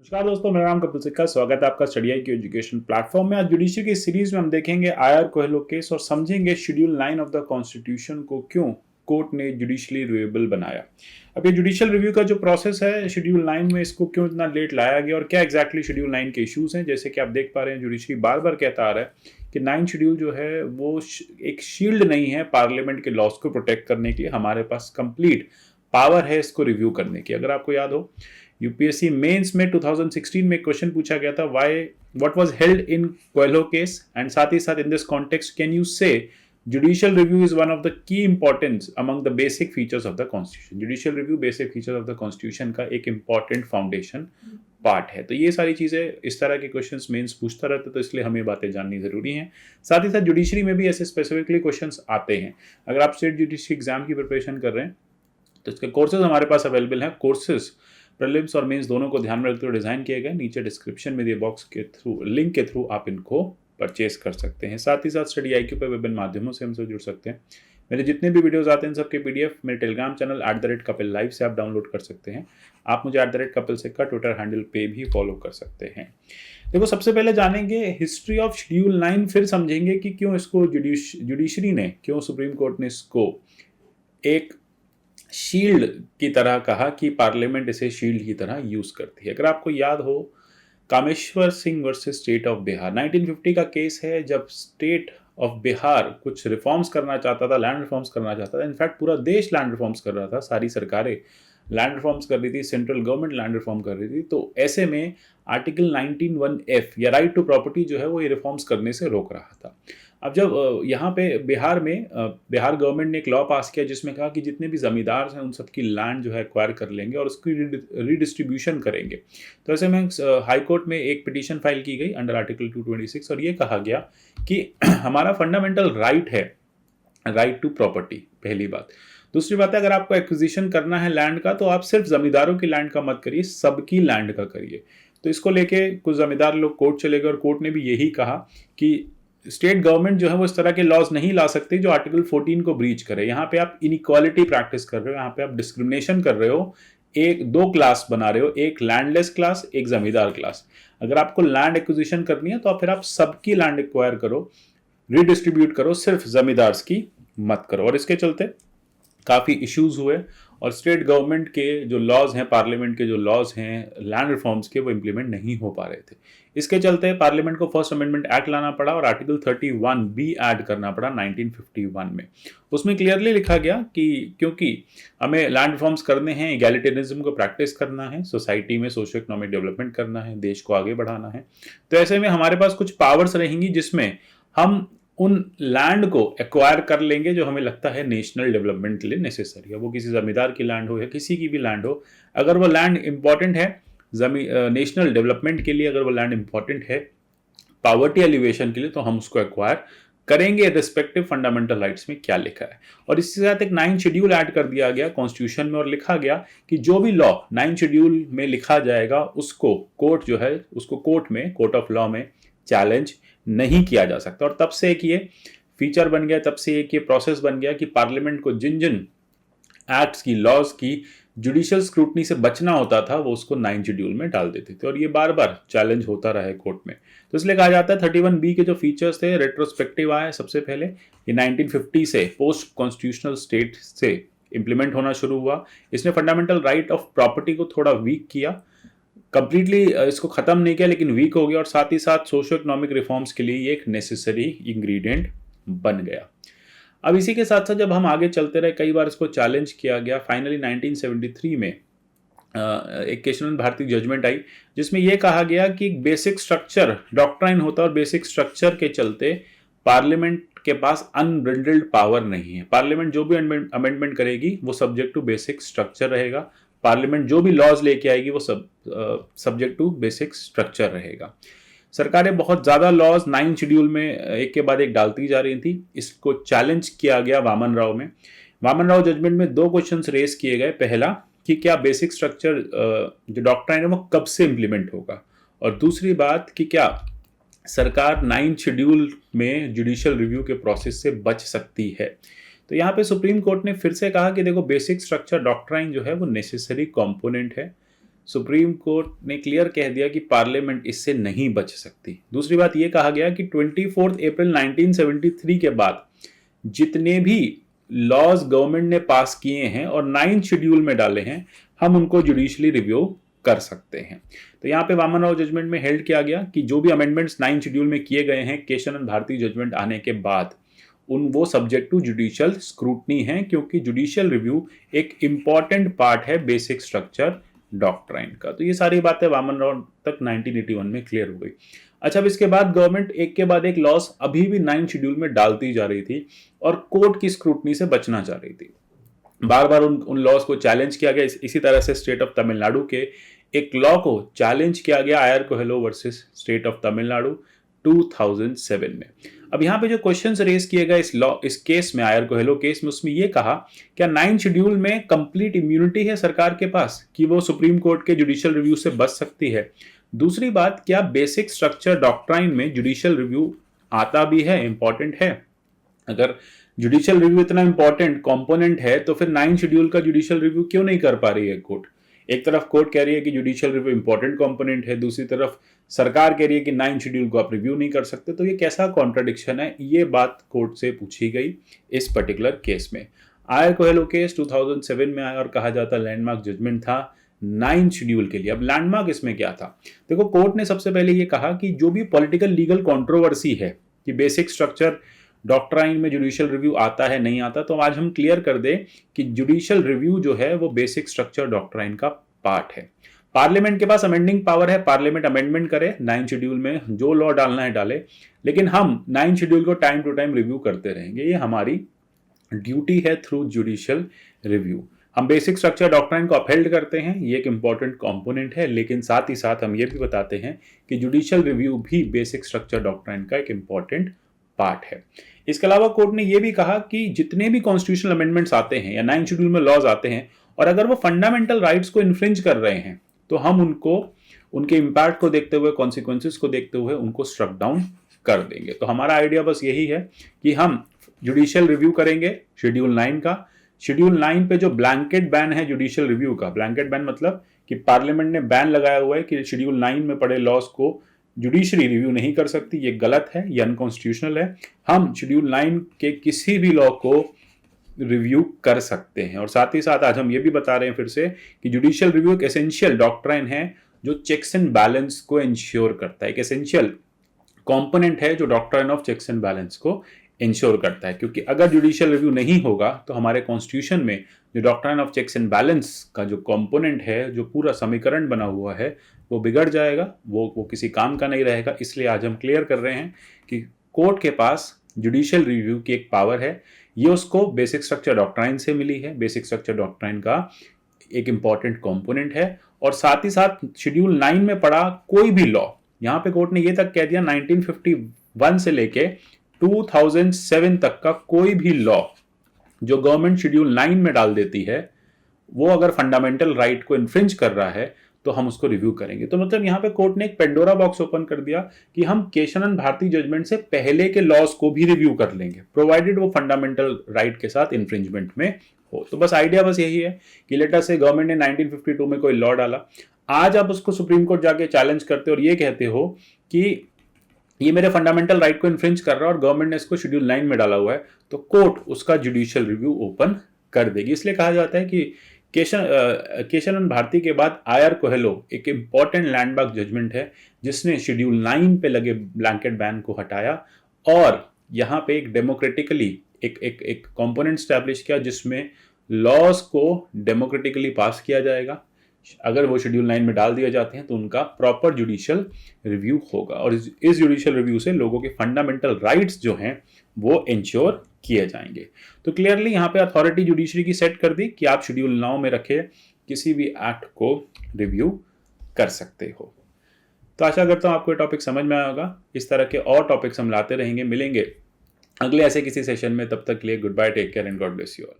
नमस्कार दोस्तों, मेरा नाम कपिल सिक्का। स्वागत है आपका स्टडी आई की एजुकेशन प्लेटफॉर्म में। आज जुडिशरी की सीरीज में हम देखेंगे आर कोहेलो केस और समझेंगे शेड्यूल 9 ऑफ द कॉन्स्टिट्यूशन को क्यों कोर्ट ने जुडिशली रिव्यूएबल बनाया। अब ये जुडिशियल रिव्यू का जो प्रोसेस है शेड्यूल 9 में, इसको क्यों इतना लेट लाया गया और क्या एग्जैक्टली शेड्यूल 9 के इश्यूज हैं। जैसे कि आप देख पा रहे हैं, जुडिशरी बार बार कहता आ रहा है कि 9 शेड्यूल जो है वो एक शील्ड नहीं है पार्लियामेंट के लॉज को प्रोटेक्ट करने के लिए। हमारे पास कंप्लीट पावर है इसको रिव्यू करने की। अगर आपको याद हो, यूपीएससी मेंस में 2016 में क्वेश्चन पूछा गया था, why what was held in Coelho case, and साथ ही साथ in this context can you say judicial review is one of the key importance among the basic features of the constitution. Judicial review basic features of the constitution का एक important foundation part है। तो ये सारी चीजें, इस तरह के क्वेश्चंस मेंस पूछता रहता है, तो इसलिए हमें बातें जाननी जरूरी हैं। साथ ही साथ जुडिशरी में भी ऐसे स्पेसिफिकली क्वेश्चंस आते हैं। अगर आप स्टेट जुडिशरी एग्जाम की प्रिपरेशन कर रहे हैं तो इसके कोर्सेज हमारे पास अवेलेबल हैं। कोर्सेज प्रीलिम्स और मेंस दोनों को ध्यान में रखते हुए डिजाइन किए गए। नीचे डिस्क्रिप्शन में दिए बॉक्स के थ्रू, लिंक के थ्रू आप इनको परचेज कर सकते हैं। साथ ही साथ स्टडी आईक्यू पर विभिन्न माध्यमों से हमसे जुड़ सकते हैं। मेरे जितने भी वीडियोस आते हैं सबके पीडीएफ मेरे टेलीग्राम चैनल @कपिल लाइव से आप डाउनलोड कर सकते हैं। आप मुझे @कपिल सिक्का ट्विटर हैंडल पे भी फॉलो कर सकते हैं। देखो, सबसे पहले जानेंगे हिस्ट्री ऑफ शेड्यूल 9, फिर समझेंगे कि क्यों इसको जुडिशरी ने, क्यों सुप्रीम कोर्ट ने इसको एक शील्ड की तरह कहा कि पार्लियामेंट इसे शील्ड की तरह यूज करती है। अगर आपको याद हो, Kameshwar Singh versus state of Bihar 1950 का केस है, जब स्टेट ऑफ बिहार कुछ रिफॉर्म्स करना चाहता था, लैंड रिफॉर्म्स करना चाहता था। इनफैक्ट पूरा देश लैंड रिफॉर्म्स कर रहा था, सारी सरकारें लैंड रिफॉर्म्स कर रही थी, सेंट्रल गवर्नमेंट लैंड रिफॉर्म कर रही थी। तो ऐसे में आर्टिकल 19(1)(f) या राइट टू प्रॉपर्टी जो है वो ये रिफॉर्म्स करने से रोक रहा था। अब जब यहाँ पे बिहार में बिहार गवर्नमेंट ने एक लॉ पास किया जिसमें कहा कि जितने भी जमींदार हैं उन सबकी लैंड जो है एक्वायर कर लेंगे और उसकी रीडिस्ट्रीब्यूशन करेंगे। तो ऐसे में हाई कोर्ट में एक पिटीशन फाइल की गई अंडर आर्टिकल 226 और ये कहा गया कि हमारा फंडामेंटल राइट है राइट टू प्रॉपर्टी, पहली बात। दूसरी बात है, अगर आपको एक्विजिशन करना है लैंड का तो आप सिर्फ जमींदारों की लैंड का मत करिए, सबकी लैंड का करिए। तो इसको लेके कुछ जमींदार लोग कोर्ट चले गए और कोर्ट ने भी यही कहा कि स्टेट गवर्नमेंट जो है वो इस तरह के लॉज नहीं ला सकती जो आर्टिकल 14 को ब्रीच करे। यहाँ पे आप इनइक्वालिटी प्रैक्टिस कर रहे हो, यहाँ पे आप डिस्क्रिमिनेशन कर रहे हो, दो क्लास बना रहे हो, एक लैंडलेस क्लास, एक जमींदार क्लास। अगर आपको लैंड एक्विजिशन करनी है तो फिर आप सबकी लैंड एक्वायर करो, रीडिस्ट्रीब्यूट करो, सिर्फ जमींदार की मत करो। और इसके चलते काफ़ी इश्यूज हुए और स्टेट गवर्नमेंट के जो लॉज हैं, पार्लियामेंट के जो लॉज हैं लैंड रिफॉर्म्स के, वो इम्प्लीमेंट नहीं हो पा रहे थे। इसके चलते पार्लियामेंट को फर्स्ट अमेंडमेंट एक्ट लाना पड़ा और आर्टिकल 31B ऐड करना पड़ा 1951 में। उसमें क्लियरली लिखा गया कि क्योंकि हमें लैंड रिफॉर्म्स करने हैं, इगैलिटेरिज्म को प्रैक्टिस करना है, सोसाइटी में सोशियो इकोनॉमिक डेवलपमेंट करना है, देश को आगे बढ़ाना है, तो ऐसे में हमारे पास कुछ पावर्स रहेंगी जिसमें हम उन लैंड को एक्वायर कर लेंगे जो हमें लगता है नेशनल डेवलपमेंट के लिए नेसेसरी है। वो किसी जमींदार की लैंड हो या किसी की भी लैंड हो, अगर वो लैंड इंपॉर्टेंट है नेशनल डेवलपमेंट के लिए, अगर वो लैंड इंपॉर्टेंट है पॉवर्टी एलिवेशन के लिए, तो हम उसको एक्वायर करेंगे रिस्पेक्टिव फंडामेंटल राइट्स में क्या लिखा है। और इसके साथ एक 9 शेड्यूल ऐड कर दिया गया कॉन्स्टिट्यूशन में और लिखा गया कि जो भी लॉ 9 शेड्यूल में लिखा जाएगा उसको कोर्ट जो है, उसको कोर्ट में, कोर्ट ऑफ लॉ में चैलेंज नहीं किया जा सकता। और तब से एक ये फीचर बन गया, तब से एक ये प्रोसेस बन गया कि पार्लियामेंट को जिन जिन एक्ट्स की, लॉज की जुडिशियल स्क्रूटनी से बचना होता था वो उसको 9 शेड्यूल में डाल देते थे और ये बार बार चैलेंज होता रहा है कोर्ट में। तो इसलिए कहा जाता है 31B के जो फीचर्स थे, रेट्रोस्पेक्टिव आए सबसे पहले, ये 1950 से पोस्ट कॉन्स्टिट्यूशनल स्टेट से इंप्लीमेंट होना शुरू हुआ। इसने फंडामेंटल राइट ऑफ प्रॉपर्टी को थोड़ा वीक किया, कंप्लीटली इसको खत्म नहीं किया लेकिन वीक हो गया, और साथ ही साथ सोशो इकोनॉमिक रिफॉर्म्स के लिए ये एक नेसेसरी इंग्रेडिएंट बन गया। अब इसी के साथ साथ जब हम आगे चलते रहे, कई बार इसको चैलेंज किया गया। फाइनली 1973 में एक केशवन भारती जजमेंट आई जिसमें यह कहा गया कि बेसिक स्ट्रक्चर डॉक्ट्राइन होता है और बेसिक स्ट्रक्चर के चलते पार्लियामेंट के पास अनब्रिल्ड पावर नहीं है। पार्लियामेंट जो भी अमेंडमेंट करेगी वो सब्जेक्ट टू बेसिक स्ट्रक्चर रहेगा। पार्लियामेंट जो भी लॉज लेके आएगी वो सब्जेक्ट टू बेसिक स्ट्रक्चर रहेगा। सरकारें बहुत ज़्यादा लॉज 9 शेड्यूल में एक के बाद एक डालती जा रही थी। इसको चैलेंज किया गया वामन राव में। वामन राव जजमेंट में 2 क्वेश्चंस रेस किए गए। पहला कि क्या बेसिक स्ट्रक्चर जो डॉक्ट्राइन है वो कब से इंप्लीमेंट होगा, और दूसरी बात कि क्या सरकार 9 शेड्यूल में जुडिशियल रिव्यू के प्रोसेस से बच सकती है। तो यहाँ पे सुप्रीम कोर्ट ने फिर से कहा कि देखो, बेसिक स्ट्रक्चर डॉक्ट्राइन जो है वो नेसेसरी कंपोनेंट है। सुप्रीम कोर्ट ने क्लियर कह दिया कि पार्लियामेंट इससे नहीं बच सकती। दूसरी बात ये कहा गया कि 24 अप्रैल 1973 के बाद जितने भी लॉज गवर्नमेंट ने पास किए हैं और 9th शेड्यूल में डाले हैं, हम उनको जुडिशली रिव्यू कर सकते हैं। तो यहाँ पे वामन राव जजमेंट में हेल्ड किया गया कि जो भी अमेंडमेंट्स 9th शेड्यूल में किए गए हैं केशवानंद भारती जजमेंट आने के बाद, वो सब्जेक्ट टू जुडिशियल स्क्रूटनी है, क्योंकि जुडिशियल रिव्यू एक इंपॉर्टेंट पार्ट है बेसिक स्ट्रक्चर डॉक्ट्राइन का। तो ये सारी बातें वामन राव तक 1981 में क्लियर हो गई। अच्छा, अब इसके बाद गवर्नमेंट एक के बाद एक लॉस अभी भी 9th शेड्यूल में डालती जा रही थी और कोर्ट की स्क्रूटनी से बचना चाह रही थी। बार बार उन लॉस को चैलेंज किया गया। इसी तरह से स्टेट ऑफ तमिलनाडु के एक लॉ को चैलेंज किया गया, IR Coelho versus state of Tamil Nadu 2007 में। अब यहाँ पे जो क्वेश्चंस रेज किए गए इस केस में, आयर कोहेलो केस में, उसमें ये कहा क्या 9th शेड्यूल में कंप्लीट इम्यूनिटी है सरकार के पास कि वो सुप्रीम कोर्ट के जुडिशियल रिव्यू से बच सकती है। दूसरी बात, क्या बेसिक स्ट्रक्चर डॉक्ट्राइन में जुडिशियल रिव्यू आता भी है, इंपॉर्टेंट है? अगर जुडिशियल रिव्यू इतना इंपॉर्टेंट कंपोनेंट है तो फिर 9th शेड्यूल का जुडिशियल रिव्यू क्यों नहीं कर पा रही है कोर्ट? एक तरफ कोर्ट कह रही है कि जुडिशियल रिव्यू इंपॉर्टेंट कंपोनेंट है, दूसरी तरफ सरकार कह रही है कि 9th शेड्यूल को आप रिव्यू नहीं कर सकते। तो ये कैसा कॉन्ट्रडिक्शन है? ये बात कोर्ट से पूछी गई इस पर्टिकुलर केस में। आयर कोहेलो केस 2007 में आया और कहा जाता लैंडमार्क जजमेंट था 9th शेड्यूल के लिए। अब लैंडमार्क इसमें क्या था? देखो, कोर्ट ने सबसे पहले ये कहा कि जो भी पॉलिटिकल लीगल कंट्रोवर्सी है कि बेसिक स्ट्रक्चर डॉक्ट्राइन में जुडिशियल रिव्यू आता है नहीं आता, तो आज हम क्लियर कर दें कि जुडिशियल रिव्यू जो है वो बेसिक स्ट्रक्चर डॉक्ट्राइन का पार्ट है। पार्लियामेंट के पास अमेंडिंग पावर है, पार्लियामेंट अमेंडमेंट करे, 9th शेड्यूल में जो लॉ डालना है डाले, लेकिन हम 9th शेड्यूल को टाइम टू टाइम रिव्यू करते रहेंगे। ये हमारी ड्यूटी है थ्रू जुडिशियल रिव्यू। हम बेसिक स्ट्रक्चर डॉक्ट्राइन को अपहेल्ड करते हैं, ये एक इंपॉर्टेंट कंपोनेंट है, लेकिन साथ ही साथ हम ये भी बताते हैं कि जुडिशियल रिव्यू भी बेसिक स्ट्रक्चर डॉक्ट्राइन का एक इंपॉर्टेंट पार्ट है। इसके अलावा कोर्ट ने यह भी कहा कि जितने भी कॉन्स्टिट्यूशनल अमेंडमेंट्स आते हैं या 9th शेड्यूल में लॉज आते हैं और अगर वो फंडामेंटल राइट्स को इन्फ्रिंज कर रहे हैं तो हम उनको उनके इम्पैक्ट को देखते हुए, कॉन्सिक्वेंसेस को देखते हुए उनको स्ट्रक डाउन कर देंगे। तो हमारा आइडिया बस यही है कि हम जुडिशियल रिव्यू करेंगे शेड्यूल 9 का। शेड्यूल 9 पे जो ब्लैंकेट बैन है जुडिशियल रिव्यू का, ब्लैंकेट बैन मतलब कि पार्लियामेंट ने बैन लगाया हुआ है कि शेड्यूल 9 में पड़े लॉज को जुडिशरी रिव्यू नहीं कर सकती, ये गलत है, ये अनकॉन्स्टिट्यूशनल है। हम शेड्यूल 9 के किसी भी लॉ को रिव्यू कर सकते हैं। और साथ ही साथ आज हम ये भी बता रहे हैं फिर से कि जुडिशियल रिव्यू एक एसेंशियल डॉक्ट्राइन है जो चेक्स एंड बैलेंस को इंश्योर करता है, एक एसेंशियल कंपोनेंट है जो doctrine of checks and balance को इंश्योर करता है। क्योंकि अगर जुडिशियल रिव्यू नहीं होगा तो हमारे कॉन्स्टिट्यूशन में जो doctrine of checks and balance का जो कंपोनेंट है, जो पूरा समीकरण बना हुआ है, वो बिगड़ जाएगा, वो किसी काम का नहीं रहेगा। इसलिए आज हम क्लियर कर रहे हैं कि कोर्ट के पास जुडिशियल रिव्यू की एक पावर है, ये उसको बेसिक स्ट्रक्चर डॉक्ट्राइन से मिली है। बेसिक स्ट्रक्चर डॉक्ट्राइन का एक इंपॉर्टेंट कंपोनेंट है। और साथ ही साथ शेड्यूल 9 में पड़ा कोई भी लॉ, यहाँ पे कोर्ट ने ये तक कह दिया 1951 से लेके 2007 तक का कोई भी लॉ जो गवर्नमेंट शेड्यूल 9 में डाल देती है, वो अगर फंडामेंटल राइट को इन्फ्रिंज कर रहा है तो हम उसको रिव्यू करेंगे। तो मतलब यहाँ पे कोर्ट ने एक पेंडोरा बॉक्स ओपन कर दिया कि हम केशवानंद भारती जजमेंट से पहले के लॉज को भी रिव्यू कर लेंगे, प्रोवाइडेड वो फंडामेंटल राइट के साथ इन्फ्रिंजमेंट में हो। तो बस आइडिया बस यही है कि लेटर से गवर्नमेंट ने 1952 में कोई लॉ डाला, आज आप उसको सुप्रीम कोर्ट जाके चैलेंज करते हो और ये कहते हो कि ये मेरे फंडामेंटल राइट को इन्फ्रिंज कर रहा है और गवर्नमेंट ने इसको शेड्यूल 9 में डाला हुआ है, तो कोर्ट उसका जुडिशियल रिव्यू ओपन कर देगी। इसलिए कहा जाता है कि केशवानंद भारती के बाद आयर कोहेलो एक इंपॉर्टेंट लैंडमार्क जजमेंट है जिसने शेड्यूल 9 पे लगे ब्लैंकेट बैन को हटाया और यहाँ पे एक डेमोक्रेटिकली एक कंपोनेंट स्टैब्लिश किया जिसमें लॉज को डेमोक्रेटिकली पास किया जाएगा। अगर वो शेड्यूल 9 में डाल दिए जाते हैं तो उनका प्रॉपर जुडिशियल रिव्यू होगा और इस जुडिशियल रिव्यू से लोगों के फंडामेंटल राइट्स जो हैं वो इंश्योर किए जाएंगे। तो क्लियरली यहाँ पे अथॉरिटी जुडिशरी की सेट कर दी कि आप शेड्यूल 9 में रखे किसी भी एक्ट को रिव्यू कर सकते हो। तो आशा करता हूँ आपको ये टॉपिक समझ में आया होगा। इस तरह के और टॉपिक्स हम लाते रहेंगे, मिलेंगे अगले ऐसे किसी सेशन में। तब तक के लिए good bye, take care and God bless you all.